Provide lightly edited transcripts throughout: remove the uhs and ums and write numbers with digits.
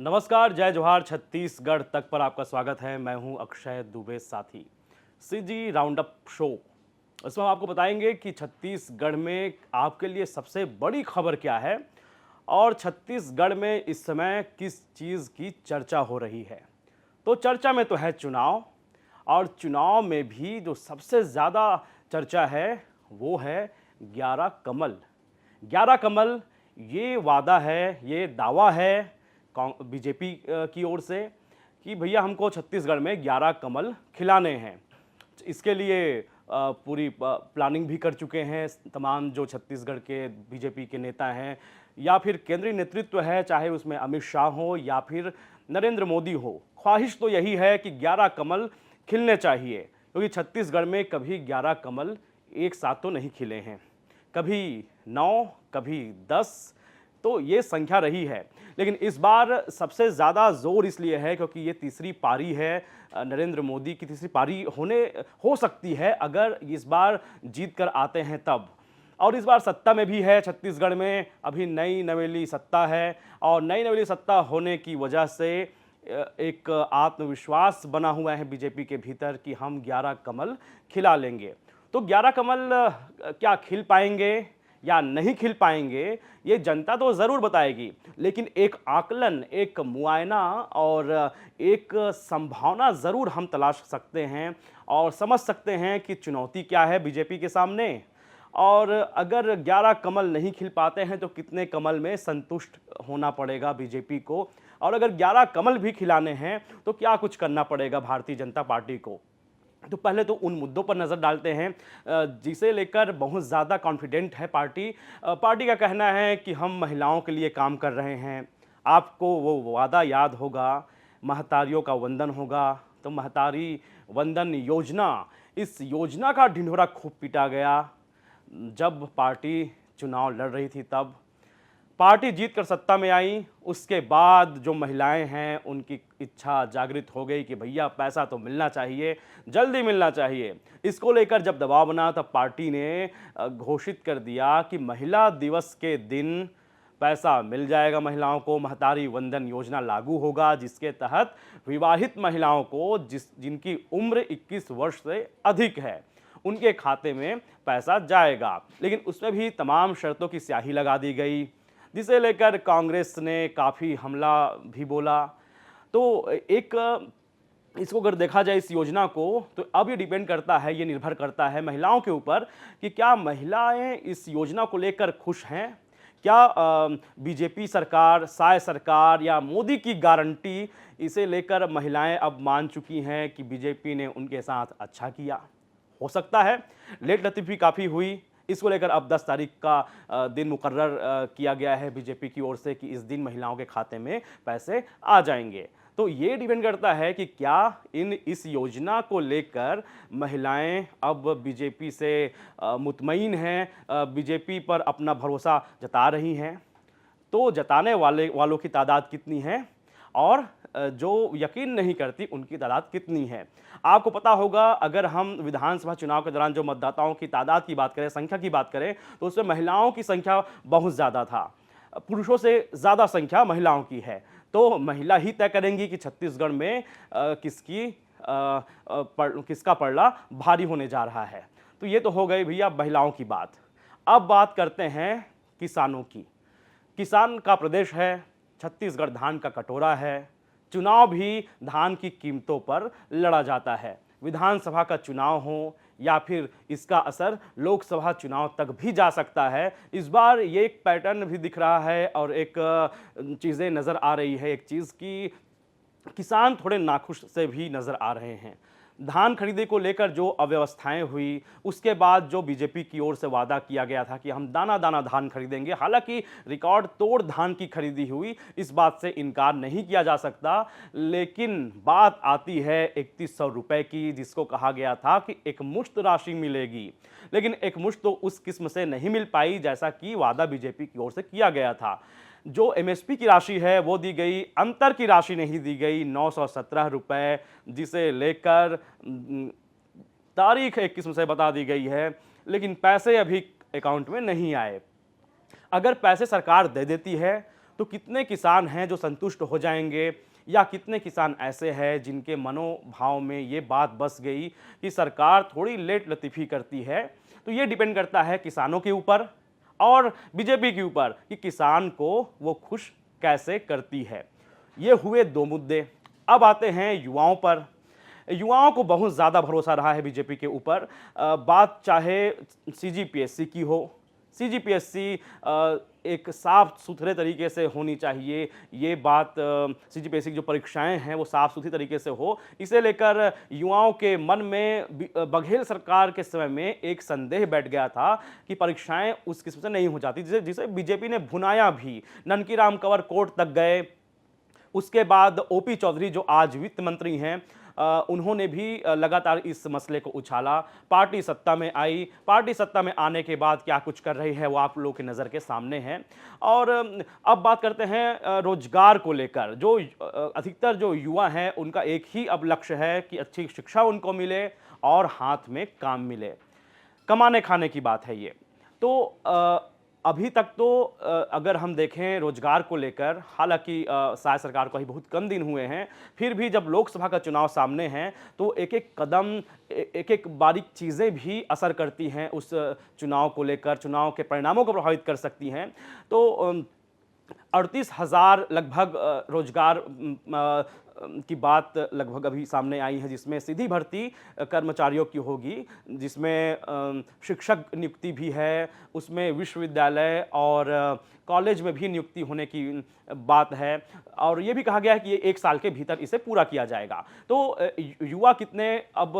नमस्कार, जय जोहार। छत्तीसगढ़ तक पर आपका स्वागत है। मैं हूं अक्षय दुबे, साथी सीजी राउंडअप शो। इसमें हम आपको बताएंगे कि छत्तीसगढ़ में आपके लिए सबसे बड़ी खबर क्या है और छत्तीसगढ़ में इस समय किस चीज़ की चर्चा हो रही है। तो चर्चा में तो है चुनाव, और चुनाव में भी जो सबसे ज़्यादा चर्चा है वो है 11 कमल। 11 कमल, ये वादा है, ये दावा है बीजेपी की ओर से कि भैया हमको छत्तीसगढ़ में 11 कमल खिलाने हैं। इसके लिए पूरी प्लानिंग भी कर चुके हैं तमाम जो छत्तीसगढ़ के बीजेपी के नेता हैं या फिर केंद्रीय नेतृत्व है, चाहे उसमें अमित शाह हो या फिर नरेंद्र मोदी हो। ख्वाहिश तो यही है कि 11 कमल खिलने चाहिए, क्योंकि छत्तीसगढ़ में कभी 11 कमल एक साथ तो नहीं खिले हैं। कभी 9, कभी 10, तो ये संख्या रही है। लेकिन इस बार सबसे ज़्यादा जोर इसलिए है क्योंकि ये तीसरी पारी है, नरेंद्र मोदी की तीसरी पारी हो सकती है अगर इस बार जीत कर आते हैं तब। और इस बार सत्ता में भी है छत्तीसगढ़ में, अभी नई नवेली सत्ता है, और नई नवेली सत्ता होने की वजह से एक आत्मविश्वास बना हुआ है बीजेपी के भीतर कि हम 11 कमल खिला लेंगे। तो 11 कमल क्या खिल पाएंगे या नहीं खिल पाएंगे, ये जनता तो ज़रूर बताएगी, लेकिन एक आकलन, एक मुआयना और एक संभावना ज़रूर हम तलाश सकते हैं और समझ सकते हैं कि चुनौती क्या है बीजेपी के सामने। और अगर 11 कमल नहीं खिल पाते हैं तो कितने कमल में संतुष्ट होना पड़ेगा बीजेपी को, और अगर 11 कमल भी खिलाने हैं तो क्या कुछ करना पड़ेगा भारतीय जनता पार्टी को। तो पहले तो उन मुद्दों पर नज़र डालते हैं जिसे लेकर बहुत ज़्यादा कॉन्फिडेंट है पार्टी। पार्टी का कहना है कि हम महिलाओं के लिए काम कर रहे हैं। आपको वो वादा याद होगा, महतारियों का वंदन होगा, तो महतारी वंदन योजना, इस योजना का ढिंढोरा खूब पीटा गया जब पार्टी चुनाव लड़ रही थी। तब पार्टी जीत कर सत्ता में आई, उसके बाद जो महिलाएं हैं उनकी इच्छा जागृत हो गई कि भैया पैसा तो मिलना चाहिए, जल्दी मिलना चाहिए। इसको लेकर जब दबाव बना तब पार्टी ने घोषित कर दिया कि महिला दिवस के दिन पैसा मिल जाएगा महिलाओं को। महतारी वंदन योजना लागू होगा, जिसके तहत विवाहित महिलाओं को जिनकी उम्र 21 वर्ष से अधिक है उनके खाते में पैसा जाएगा। लेकिन उसमें भी तमाम शर्तों की स्याही लगा दी गई, जिसे लेकर कांग्रेस ने काफ़ी हमला भी बोला। तो एक इसको अगर देखा जाए इस योजना को, तो अब ये डिपेंड करता है, ये निर्भर करता है महिलाओं के ऊपर कि क्या महिलाएं इस योजना को लेकर खुश हैं। क्या बीजेपी सरकार, साय सरकार या मोदी की गारंटी, इसे लेकर महिलाएं अब मान चुकी हैं कि बीजेपी ने उनके साथ अच्छा किया। हो सकता है लेट लतीफ़ी काफ़ी हुई। इसको लेकर अब 10 तारीख का दिन मुकर्रर किया गया है बीजेपी की ओर से कि इस दिन महिलाओं के खाते में पैसे आ जाएंगे। तो ये डिपेंड करता है कि क्या इस योजना को लेकर महिलाएं अब बीजेपी से मुतमईन हैं, बीजेपी पर अपना भरोसा जता रही हैं। तो जताने वालों की तादाद कितनी है और जो यकीन नहीं करती उनकी तादाद कितनी है। आपको पता होगा, अगर हम विधानसभा चुनाव के दौरान जो मतदाताओं की तादाद की बात करें, संख्या की बात करें, तो उसमें महिलाओं की संख्या बहुत ज़्यादा था, पुरुषों से ज़्यादा संख्या महिलाओं की है। तो महिला ही तय करेंगी कि छत्तीसगढ़ में किसका पलड़ा भारी होने जा रहा है। तो ये तो हो गई भैया महिलाओं की बात। अब बात करते हैं किसानों की। किसान का प्रदेश है, छत्तीसगढ़ धान का कटोरा है, चुनाव भी धान की कीमतों पर लड़ा जाता है। विधानसभा का चुनाव हो या फिर इसका असर लोकसभा चुनाव तक भी जा सकता है। इस बार ये एक पैटर्न भी दिख रहा है और एक चीज़ें नज़र आ रही है, एक चीज़ की किसान थोड़े नाखुश से भी नज़र आ रहे हैं। धान खरीदे को लेकर जो अव्यवस्थाएं हुई, उसके बाद जो बीजेपी की ओर से वादा किया गया था कि हम दाना दाना धान खरीदेंगे, हालांकि रिकॉर्ड तोड़ धान की खरीदी हुई, इस बात से इनकार नहीं किया जा सकता। लेकिन बात आती है 3100 रुपये की, जिसको कहा गया था कि एक मुश्त राशि मिलेगी, लेकिन एक मुश्त तो उस किस्म से नहीं मिल पाई जैसा कि वादा बीजेपी की ओर से किया गया था। जो एमएसपी की राशि है वो दी गई, अंतर की राशि नहीं दी गई 917 रुपये, जिसे लेकर तारीख एक किस्म से बता दी गई है, लेकिन पैसे अभी अकाउंट में नहीं आए। अगर पैसे सरकार दे देती है तो कितने किसान हैं जो संतुष्ट हो जाएंगे, या कितने किसान ऐसे हैं जिनके मनोभाव में ये बात बस गई कि सरकार थोड़ी लेट लतीफ़ी करती है। तो ये डिपेंड करता है किसानों के ऊपर और बीजेपी के ऊपर कि किसान को वो खुश कैसे करती है। ये हुए दो मुद्दे। अब आते हैं युवाओं पर। युवाओं को बहुत ज़्यादा भरोसा रहा है बीजेपी के ऊपर। बात चाहे सीजीपीएससी की हो, सीजीपीएससी एक साफ सुथरे तरीके से होनी चाहिए। ये बात सीजीपीएससी की जो परीक्षाएं हैं वो साफ सुथरी तरीके से हो, इसे लेकर युवाओं के मन में बघेल सरकार के समय में एक संदेह बैठ गया था कि परीक्षाएं उस किस्म से नहीं हो जाती, जिसे जिसे बीजेपी ने भुनाया भी। ननकीराम कंवर कोर्ट तक गए। उसके बाद ओपी चौधरी जो आज वित्त मंत्री हैं, उन्होंने भी लगातार इस मसले को उछाला। पार्टी सत्ता में आई, पार्टी सत्ता में आने के बाद क्या कुछ कर रही है वो आप लोगों की नज़र के सामने है। और अब बात करते हैं रोजगार को लेकर। जो अधिकतर जो युवा हैं उनका एक ही अब लक्ष्य है कि अच्छी शिक्षा उनको मिले और हाथ में काम मिले। कमाने खाने की बात है ये। तो अभी तक तो अगर हम देखें रोजगार को लेकर, हालांकि शायद सरकार को ही बहुत कम दिन हुए हैं, फिर भी जब लोकसभा का चुनाव सामने है तो एक एक कदम, एक एक बारीक चीज़ें भी असर करती हैं उस चुनाव को लेकर, चुनाव के परिणामों को प्रभावित कर सकती हैं। तो 38,000 लगभग रोजगार की बात लगभग अभी सामने आई है, जिसमें सीधी भर्ती कर्मचारियों की होगी, जिसमें शिक्षक नियुक्ति भी है, उसमें विश्वविद्यालय और कॉलेज में भी नियुक्ति होने की बात है। और ये भी कहा गया है कि ये 1 साल के भीतर इसे पूरा किया जाएगा। तो युवा कितने अब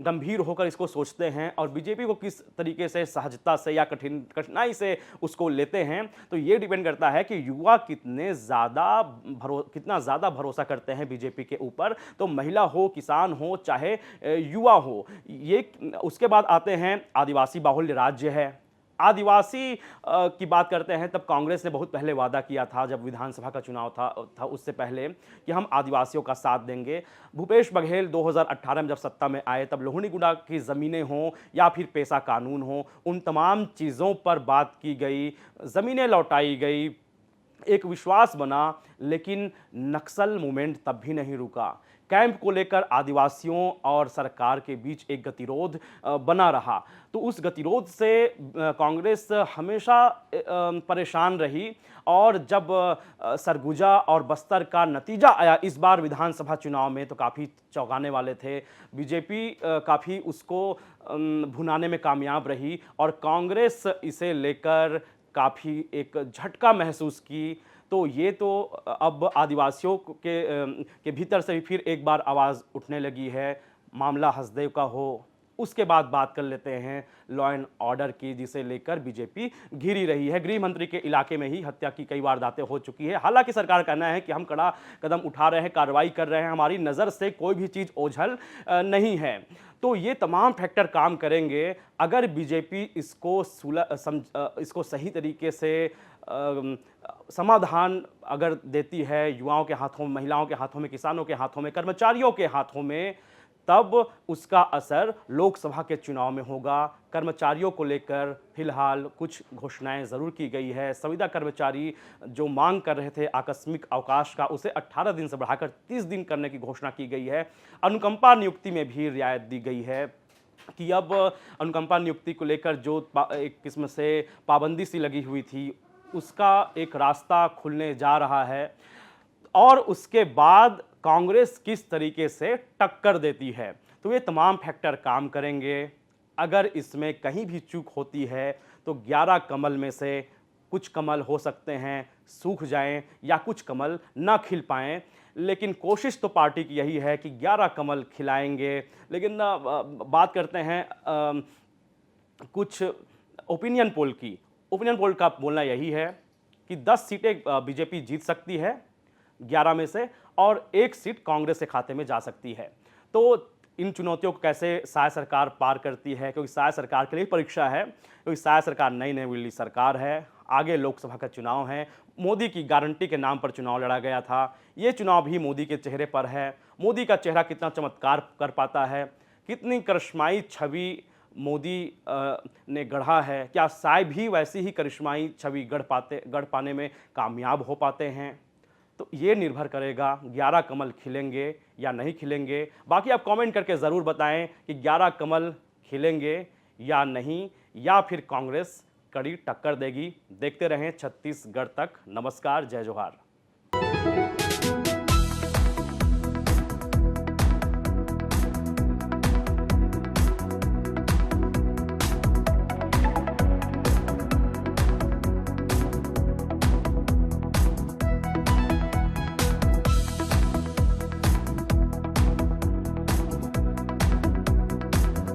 गंभीर होकर इसको सोचते हैं और बीजेपी को किस तरीके से सहजता से या कठिनाई से उसको लेते हैं, तो ये डिपेंड करता है कि युवा कितना ज़्यादा भरोसा करते हैं बीजेपी के ऊपर। तो महिला हो, किसान हो, चाहे युवा हो, ये उसके बाद आते हैं आदिवासी बाहुल्य राज्य है। आदिवासी की बात करते हैं, तब कांग्रेस ने बहुत पहले वादा किया था, जब विधानसभा का चुनाव था उससे पहले, कि हम आदिवासियों का साथ देंगे। भूपेश बघेल 2018 में जब सत्ता में आए, तब लोहनीगुड़ा की ज़मीनें हों या फिर पेशा कानून हो, उन तमाम चीज़ों पर बात की गई, ज़मीनें लौटाई गई, एक विश्वास बना। लेकिन नक्सल मूवमेंट तब भी नहीं रुका। कैंप को लेकर आदिवासियों और सरकार के बीच एक गतिरोध बना रहा। तो उस गतिरोध से कांग्रेस हमेशा परेशान रही। और जब सरगुजा और बस्तर का नतीजा आया इस बार विधानसभा चुनाव में, तो काफ़ी चौंकाने वाले थे। बीजेपी काफ़ी उसको भुनाने में कामयाब रही और कांग्रेस इसे लेकर काफ़ी एक झटका महसूस की। तो ये तो अब आदिवासियों के भीतर से भी फिर एक बार आवाज़ उठने लगी है। मामला हसदेव का हो, उसके बाद बात कर लेते हैं लॉ एंड ऑर्डर की, जिसे लेकर बीजेपी घिरी रही है। गृह मंत्री के इलाके में ही हत्या की कई वारदातें हो चुकी है। हालांकि सरकार का कहना है कि हम कड़ा कदम उठा रहे हैं, कार्रवाई कर रहे हैं, हमारी नज़र से कोई भी चीज़ ओझल नहीं है। तो ये तमाम फैक्टर काम करेंगे। अगर बीजेपी इसको सही तरीके से समाधान अगर देती है युवाओं के हाथों में, महिलाओं के हाथों में, किसानों के हाथों में, कर्मचारियों के हाथों में, तब उसका असर लोकसभा के चुनाव में होगा। कर्मचारियों को लेकर फिलहाल कुछ घोषणाएं ज़रूर की गई है। संविदा कर्मचारी जो मांग कर रहे थे आकस्मिक अवकाश का, उसे 18 दिन से बढ़ाकर 30 दिन करने की घोषणा की गई है। अनुकंपा नियुक्ति में भी रियायत दी गई है कि अब अनुकंपा नियुक्ति को लेकर जो एक किस्म से पाबंदी सी लगी हुई थी, उसका एक रास्ता खुलने जा रहा है। और उसके बाद कांग्रेस किस तरीके से टक्कर देती है, तो ये तमाम फैक्टर काम करेंगे। अगर इसमें कहीं भी चूक होती है तो 11 कमल में से कुछ कमल हो सकते हैं सूख जाएं या कुछ कमल ना खिल पाएं। लेकिन कोशिश तो पार्टी की यही है कि 11 कमल खिलाएंगे। लेकिन बात करते हैं कुछ ओपिनियन पोल की। ओपिनियन पोल का बोलना यही है कि 10 सीटें बीजेपी जीत सकती है 11 में से, और 1 सीट कांग्रेस के खाते में जा सकती है। तो इन चुनौतियों को कैसे शायद सरकार पार करती है, क्योंकि शायद सरकार के लिए परीक्षा है, क्योंकि शायद सरकार नई नई सरकार है, आगे लोकसभा का चुनाव है, मोदी की गारंटी के नाम पर चुनाव लड़ा गया था। ये चुनाव भी मोदी के चेहरे पर है। मोदी का चेहरा कितना चमत्कार कर पाता है, कितनी करिश्माई छवि मोदी ने गढ़ा है, क्या साय भी वैसी ही करिश्माई छवि गढ़ पाने में कामयाब हो पाते हैं? तो ये निर्भर करेगा 11 कमल खिलेंगे या नहीं खिलेंगे। बाकी आप कमेंट करके ज़रूर बताएं कि 11 कमल खिलेंगे या नहीं, या फिर कांग्रेस कड़ी टक्कर देगी। देखते रहें छत्तीसगढ़ तक। नमस्कार, जय जोहार।